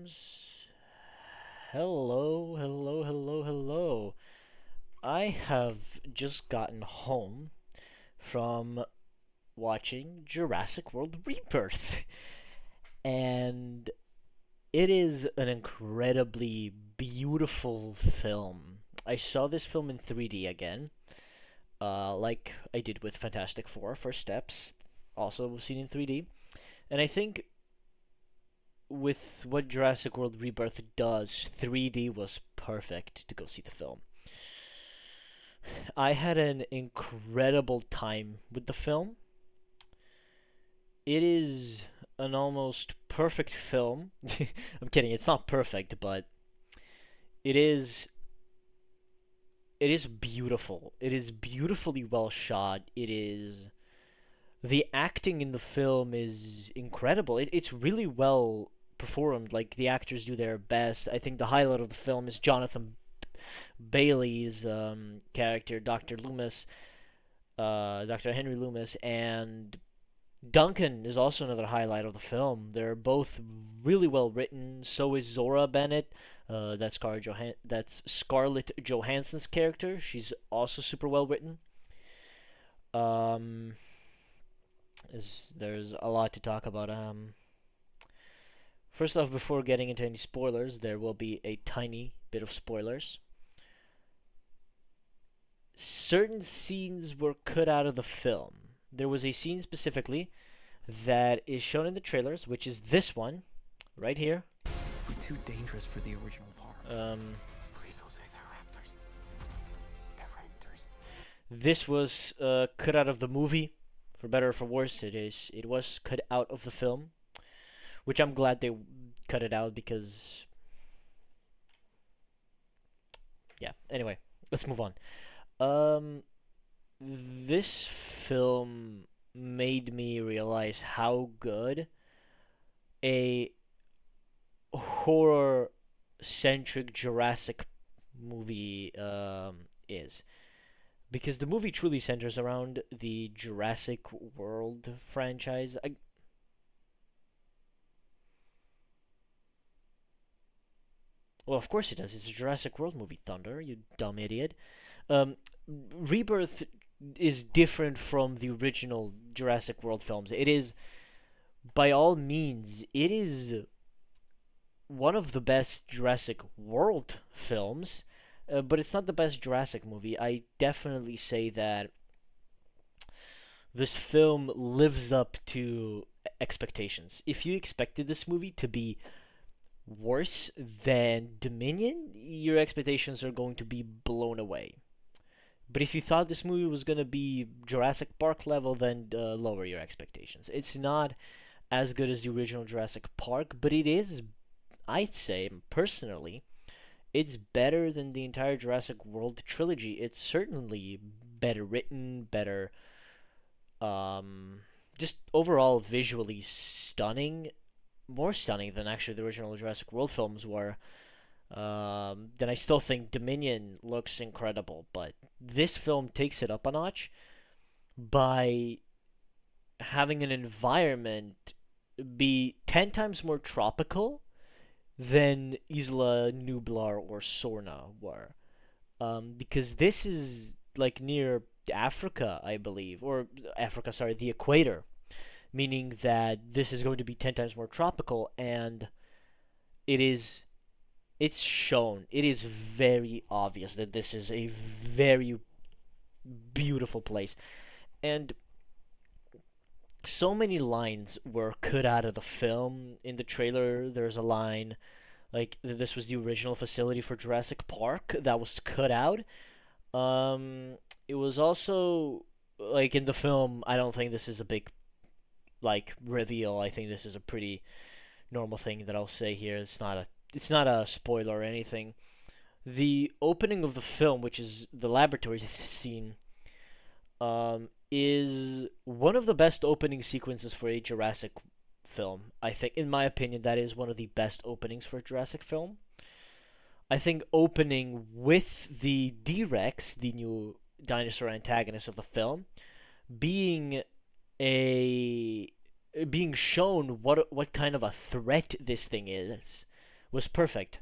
games. Hello. I have just gotten home from watching Jurassic World Rebirth, and it is an incredibly beautiful film. I saw this film in 3D again, like I did with Fantastic Four First Steps, also seen in 3D. And I think with what Jurassic World Rebirth does, 3D was perfect to go see the film. I had an incredible time with the film. It is an almost perfect film. I'm kidding, it's not perfect, but it is it is beautiful. It is beautifully well shot. It is the acting in the film is incredible. It's really well performed. Like the actors do their best. I think the highlight of the film is Jonathan Bailey's character, Dr. Loomis, Dr. Henry Loomis, and Duncan is also another highlight of the film. They're both really well written. So is Zora Bennett. That's Scarlett Johansson's character. She's also super well written. Um, there's a lot to talk about. First off, before getting into any spoilers, there will be a tiny bit of spoilers. Certain scenes were cut out of the film. There was a scene specifically that is shown in the trailers, which is this one, right here. We're too dangerous for the original park. Please don't say they're raptors. They're raptors. This was cut out of the movie, for better or for worse. It was cut out of the film, which I'm glad they cut it out because, yeah. Anyway, let's move on. This film made me realize how good a horror-centric Jurassic movie is. Because the movie truly centers around the Jurassic World franchise. Well, of course it does. It's a Jurassic World movie, Thunder, you dumb idiot. Rebirth is different from the original Jurassic World films. It is, by all means, it is one of the best Jurassic World films, but it's not the best Jurassic movie. I definitely say that this film lives up to expectations. If you expected this movie to be worse than Dominion, your expectations are going to be blown away. But if you thought this movie was going to be Jurassic Park level, then lower your expectations. It's not as good as the original Jurassic Park, but it is, I'd say, personally, it's better than the entire Jurassic World trilogy. It's certainly better written, better, just overall visually stunning, more stunning than actually the original Jurassic World films were. Then I still think Dominion looks incredible, but this film takes it up a notch by having an environment be 10 times more tropical than Isla Nublar or Sorna were. Because this is like near Africa, I believe, or Africa, sorry, the equator, meaning that this is going to be 10 times more tropical, and it's shown. It is very obvious that this is a very beautiful place. And so many lines were cut out of the film. In the trailer, there's a line like this was the original facility for Jurassic Park that was cut out. It was also like in the film, I don't think this is a big like reveal. I think this is a pretty normal thing that I'll say here. It's not a spoiler or anything. The opening of the film, which is the laboratory scene, is one of the best opening sequences for a Jurassic film. I think, in my opinion, that is one of the best openings for a Jurassic film. I think opening with the D-Rex, the new dinosaur antagonist of the film, being a being shown what kind of a threat this thing is, was perfect.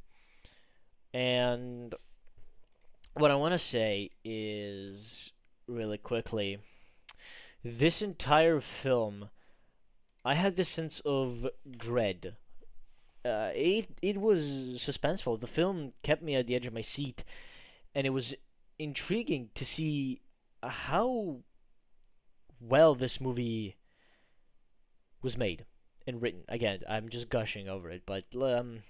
And what I want to say is, really quickly, this entire film, I had this sense of dread. It was suspenseful. The film kept me at the edge of my seat, and it was intriguing to see how well this movie was made and written. Again, I'm just gushing over it, but I'm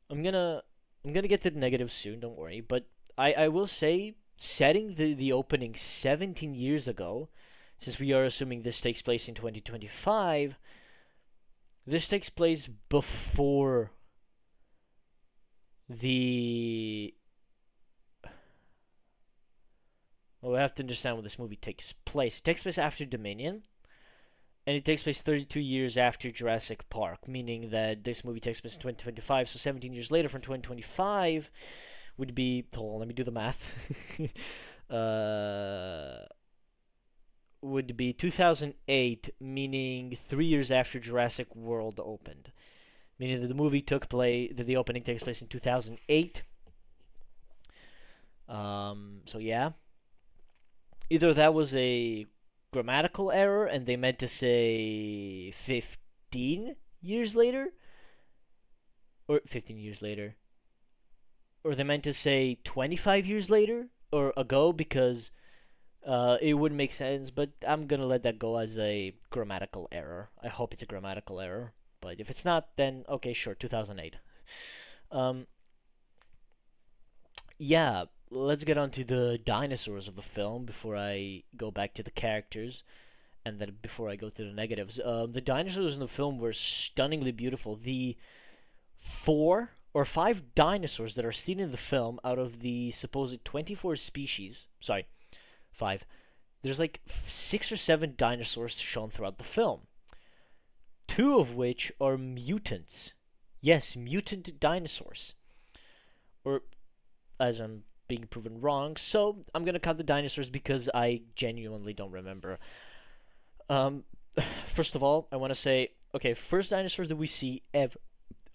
gonna get to the negatives soon. Don't worry. But I will say, setting the opening 17 years ago, since we are assuming this takes place in 2025, this takes place before the. Well, we have to understand when this movie takes place. It takes place after Dominion, and it takes place 32 years after Jurassic Park, meaning that this movie takes place in 2025, so 17 years later from 2025 would be... Hold on, let me do the math. Would be 2008, meaning 3 years after Jurassic World opened. Meaning that the movie took place... that the opening takes place in 2008. So yeah. Either that was a grammatical error and they meant to say 15 years later, or 15 years later, or they meant to say 25 years later or ago, because it wouldn't make sense, but I'm gonna let that go as a grammatical error. I hope it's a grammatical error, but if it's not, then okay, sure, 2008. Yeah, let's get on to the dinosaurs of the film before I go back to the characters, and then before I go to the negatives. The dinosaurs in the film were stunningly beautiful. The 4 or 5 dinosaurs that are seen in the film, out of the supposed 24 species, sorry, 5, there's like 6 or 7 dinosaurs shown throughout the film. 2 of which are mutants. Yes, mutant dinosaurs. Or, as I'm being proven wrong, so I'm gonna count the dinosaurs because I genuinely don't remember. First of all, I want to say, okay, first dinosaur that we see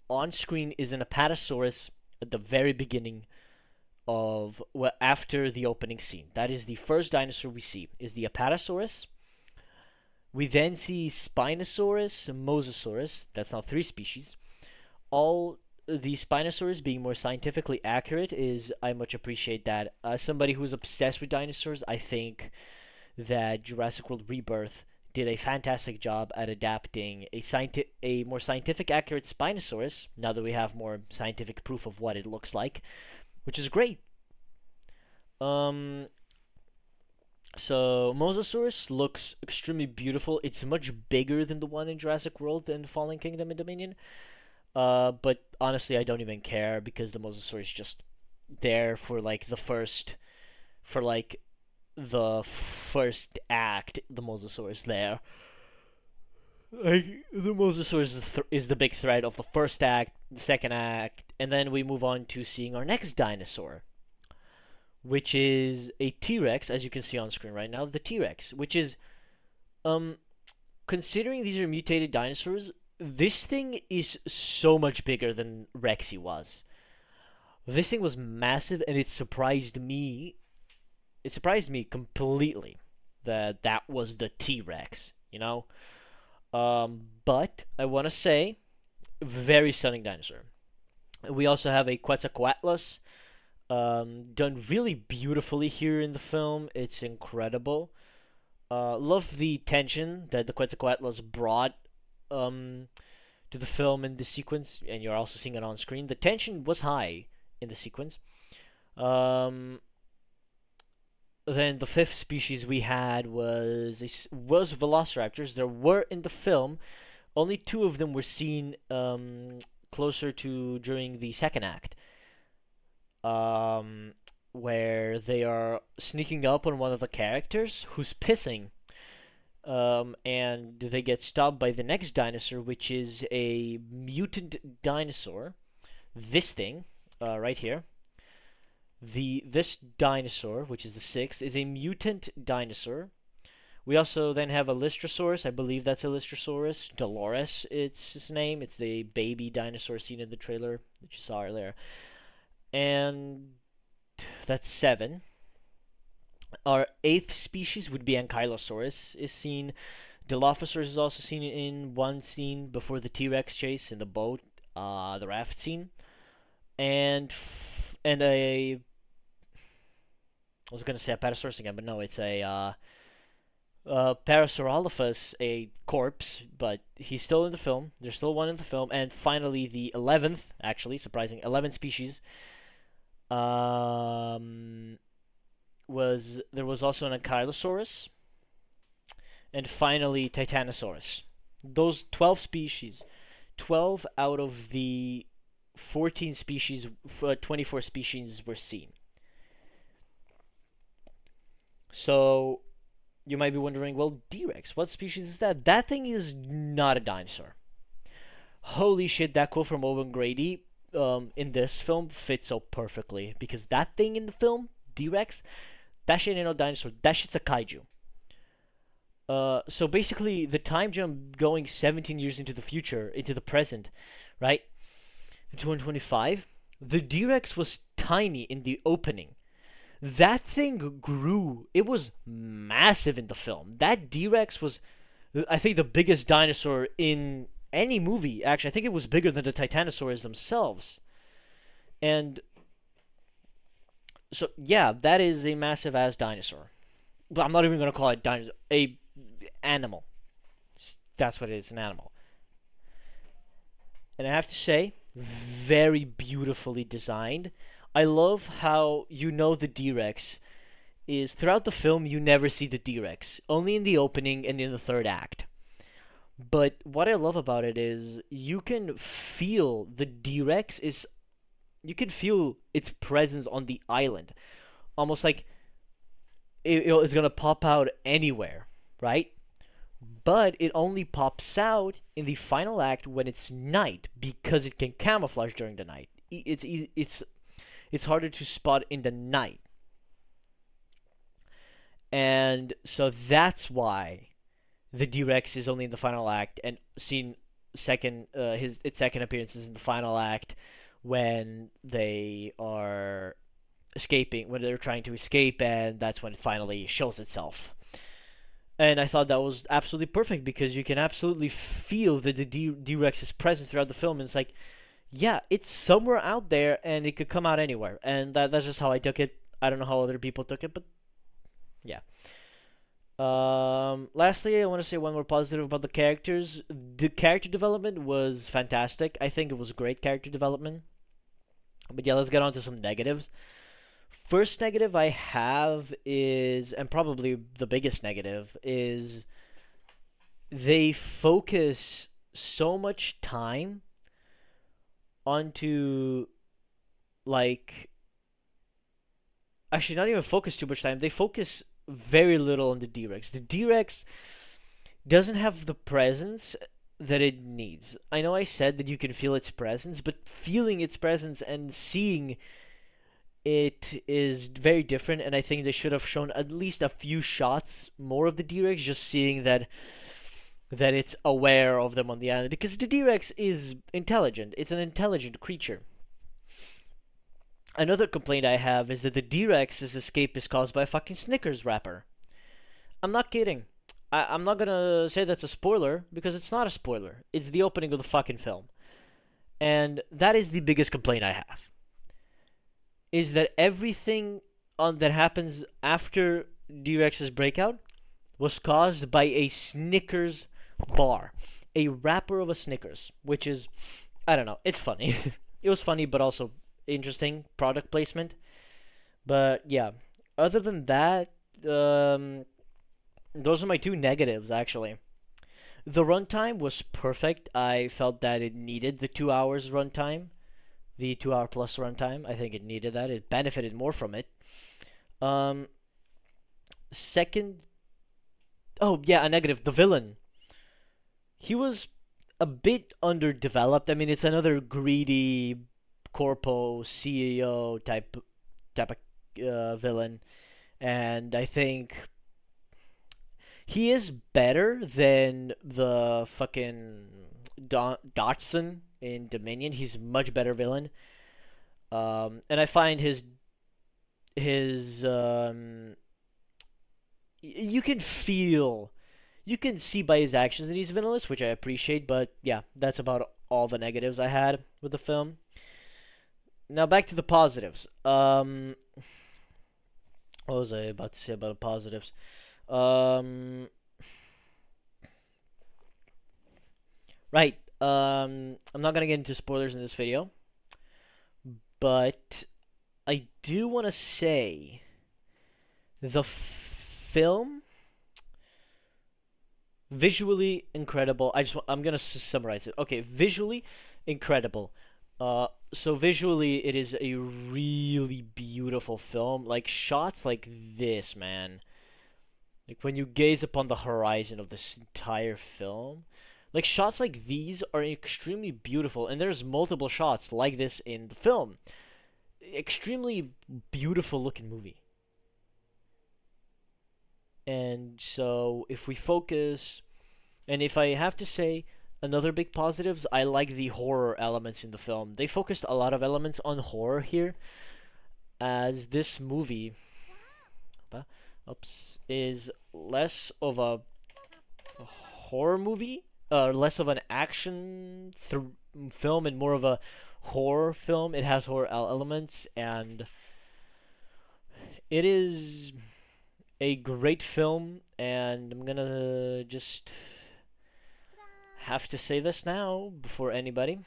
on screen is an Apatosaurus at the very beginning of, well, after the opening scene. That is the first dinosaur we see, is the Apatosaurus. We then see Spinosaurus and Mosasaurus. That's now 3 species. All the Spinosaurus being more scientifically accurate is, I much appreciate that. As somebody who's obsessed with dinosaurs, I think that Jurassic World Rebirth did a fantastic job at adapting a more scientific accurate Spinosaurus, now that we have more scientific proof of what it looks like, which is great. So Mosasaurus looks extremely beautiful. It's much bigger than the one in Jurassic World and Fallen Kingdom and Dominion. But honestly, I don't even care, because the Mosasaurus is just there for like the first act. The Mosasaurus there, like the Mosasaurus is the big threat of the first act, the second act, and then we move on to seeing our next dinosaur, which is a T-Rex, as you can see on screen right now. The T-Rex, which is, considering these are mutated dinosaurs, this thing is so much bigger than Rexy was. This thing was massive, and it surprised me. It surprised me completely that that was the T-Rex, you know? But I want to say, very stunning dinosaur. We also have a Quetzalcoatlus, done really beautifully here in the film. It's incredible. Love the tension that the Quetzalcoatlus brought to the film in the sequence, and you're also seeing it on screen. The tension was high in the sequence. Then the 5th species we had was velociraptors. There were in the film, only 2 of them were seen closer to during the second act, where they are sneaking up on one of the characters who's pissing. And they get stopped by the next dinosaur, which is a mutant dinosaur. This thing, right here. This dinosaur, which is the 6th, is a mutant dinosaur, We also then have a Lystrosaurus. I believe that's a Lystrosaurus. Dolores, it's his name. It's the baby dinosaur seen in the trailer that you saw earlier. And that's 7. Our 8th species would be Ankylosaurus, is seen. Dilophosaurus is also seen in one scene before the T-Rex chase in the boat, the raft scene. And I was gonna say Apatosaurus again, but no, it's a Parasaurolophus, a corpse, but he's still in the film. There's still one in the film. And finally, the 11th, actually, surprising, 11th species, there was also an Ankylosaurus. And finally, Titanosaurus. Those 12 species, 12 out of the 14 species, 24 species were seen. So you might be wondering, well, D-Rex, what species is that? That thing is not a dinosaur. Holy shit, that quote from Owen Grady in this film fits so perfectly. Because that thing in the film, D-Rex, that shit ain't no dinosaur. That shit's a kaiju. So basically, the time jump going 17 years into the future, into the present, right? In 2025, the D-Rex was tiny in the opening. That thing grew. It was massive in the film. That D-Rex was, I think, the biggest dinosaur in any movie. Actually, I think it was bigger than the Titanosaurs themselves. And so, yeah, that is a massive-ass dinosaur. But I'm not even going to call it dinosaur. A animal. That's what it is, an animal. And I have to say, very beautifully designed. I love how the D-Rex is, throughout the film, you never see the D-Rex. Only in the opening and in the third act. But what I love about it is you can feel the D-Rex is... You can feel its presence on the island. Almost like it's going to pop out anywhere, right? But it only pops out in the final act when it's night because it can camouflage during the night. It's harder to spot in the night. And so that's why the D-Rex is only in the final act and seen its second appearance is in the final act when they are escaping, when they're trying to escape, and that's when it finally shows itself. And I thought that was absolutely perfect because you can absolutely feel that the D-Rex is present throughout the film. And it's like, yeah, it's somewhere out there and it could come out anywhere. And that's just how I took it. I don't know how other people took it, but yeah. Lastly, I want to say one more positive about the characters. The character development was fantastic. I think it was great character development. But yeah, let's get on to some negatives. First negative I have is, and probably the biggest negative, is they focus so much time onto, like, actually not even focus too much time. They focus very little on the D-Rex. The D-Rex doesn't have the presence that it needs. I know I said that you can feel its presence, but feeling its presence and seeing it is very different, and I think they should have shown at least a few shots more of the D-Rex, just seeing that it's aware of them on the island, because the D-Rex is intelligent. It's an intelligent creature. Another complaint I have is that the D-Rex's escape is caused by a fucking Snickers wrapper. I'm not kidding. I'm not gonna say that's a spoiler, because it's not a spoiler. It's the opening of the fucking film. And that is the biggest complaint I have. Is that everything that happens after D-Rex's breakout was caused by a Snickers bar. A wrapper of a Snickers. Which is, I don't know, it's funny. It was funny, but also interesting product placement. But yeah, other than that, those are my two negatives, actually. The runtime was perfect. I felt that it needed the 2 hours runtime. The 2 hour plus runtime. I think it needed that. It benefited more from it. Second... Oh, yeah, a negative. The villain. He was a bit underdeveloped. I mean, it's another greedy corpo CEO type of villain. And I think he is better than the fucking Dotson in Dominion. He's a much better villain. And I find his you can feel, you can see by his actions that he's villainous, which I appreciate. But yeah, that's about all the negatives I had with the film. Now back to the positives. What was I about to say about the positives? Right. I'm not gonna get into spoilers in this video, but I do want to say the film visually incredible. I'm gonna summarize it. Okay, visually incredible. So visually, it is a really beautiful film. Like shots like this, man. Like when you gaze upon the horizon of this entire film, like shots like these are extremely beautiful, and there's multiple shots like this in the film. Extremely beautiful looking movie. And so if we focus, and if I have to say another big positives, I like the horror elements in the film. They focused a lot of elements on horror here, as this movie is less of a horror movie, less of an action film and more of a horror film. It has horror elements, and it is a great film. And I'm gonna just have to say this now before anybody.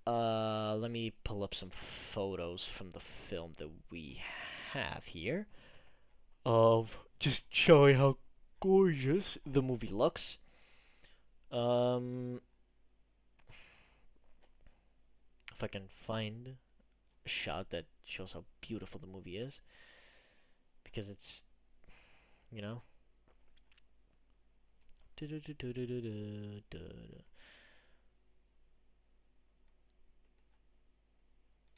Let me pull up some photos from the film that we have here of just showing how gorgeous the movie looks. If I can find a shot that shows how beautiful the movie is, because it's, you know,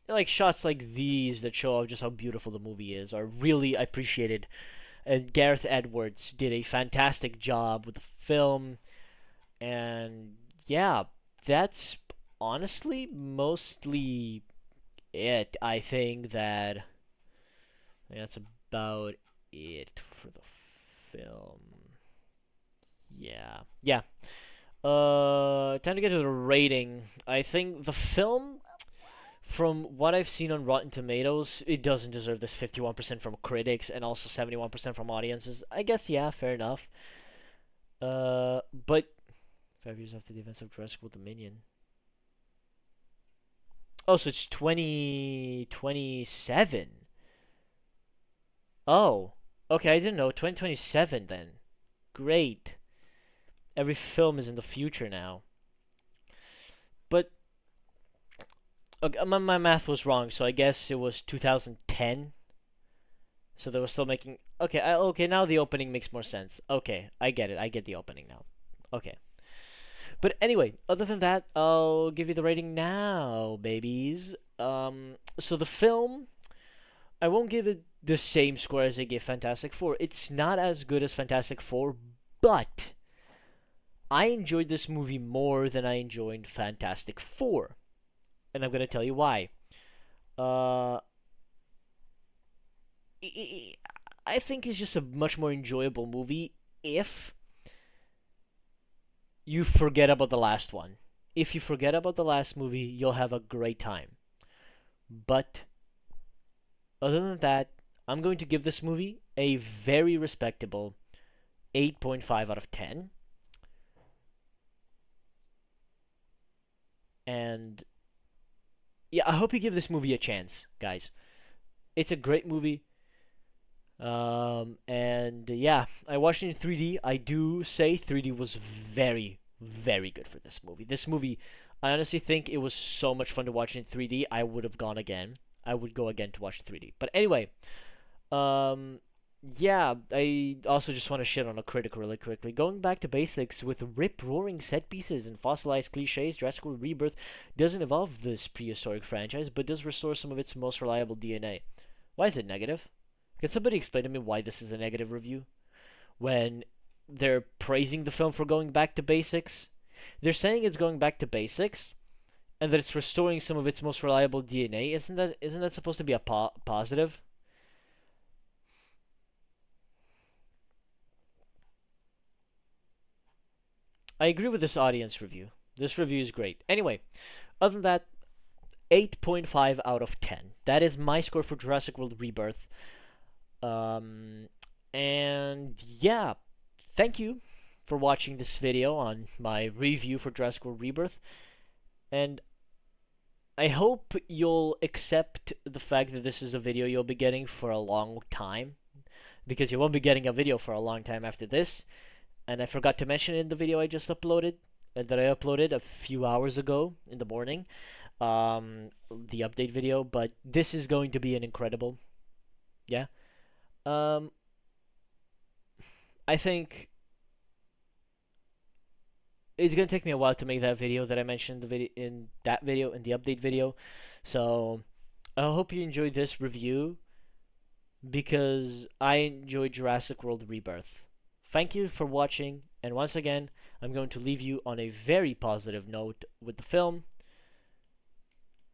like shots like these that show just how beautiful the movie is are really appreciated. And Gareth Edwards did a fantastic job with the film. And yeah, that's honestly mostly it. I think that's about it for the film. Yeah. Time to get to the rating. I think the film, from what I've seen on Rotten Tomatoes, it doesn't deserve this 51% from critics and also 71% from audiences. I guess, yeah, fair enough. But 5 years after the events of Jurassic World Dominion. Oh, so it's 2027. Oh, okay, I didn't know. 2027 then. Great. Every film is in the future now. But okay, my math was wrong, so I guess it was 2010. So they were still making. Okay, okay. Now the opening makes more sense. Okay, I get it. I get the opening now. Okay. But anyway, other than that, I'll give you the rating now, babies. So the film, I won't give it the same score as I gave Fantastic Four. It's not as good as Fantastic Four, but I enjoyed this movie more than I enjoyed Fantastic Four. And I'm going to tell you why. I think it's just a much more enjoyable movie if you forget about the last one. If you forget about the last movie, you'll have a great time. But other than that, I'm going to give this movie a very respectable 8.5 out of 10. And yeah, I hope you give this movie a chance, guys. It's a great movie. And yeah, I watched it in 3D. I do say 3D was very, very good for this movie. This movie, I honestly think it was so much fun to watch in 3D. I would have gone again. I would go again to watch 3D. But anyway, yeah, I also just want to shit on a critic really quickly. Going back to basics, with rip-roaring set pieces and fossilized cliches, Jurassic World Rebirth doesn't evolve this prehistoric franchise, but does restore some of its most reliable DNA. Why is it negative? Can somebody explain to me why this is a negative review? when they're praising the film for going back to basics. They're saying it's going back to basics and that it's restoring some of its most reliable DNA. Isn't that supposed to be a positive? I agree with this audience review. This review is great. Anyway, other than that, 8.5 out of 10. That is my score for Jurassic World Rebirth. And yeah, thank you for watching this video on my review for Jurassic World Rebirth. And I hope you'll accept the fact that this is a video you'll be getting for a long time, because you won't be getting a video for a long time after this. And I forgot to mention in the video I just uploaded, that I uploaded a few hours ago in the morning, the update video, but this is going to be an incredible, yeah. I think it's gonna take me a while to make that video that I mentioned in the update video. So I hope you enjoyed this review, because I enjoyed Jurassic World Rebirth. Thank you for watching, and once again, I'm going to leave you on a very positive note with the film.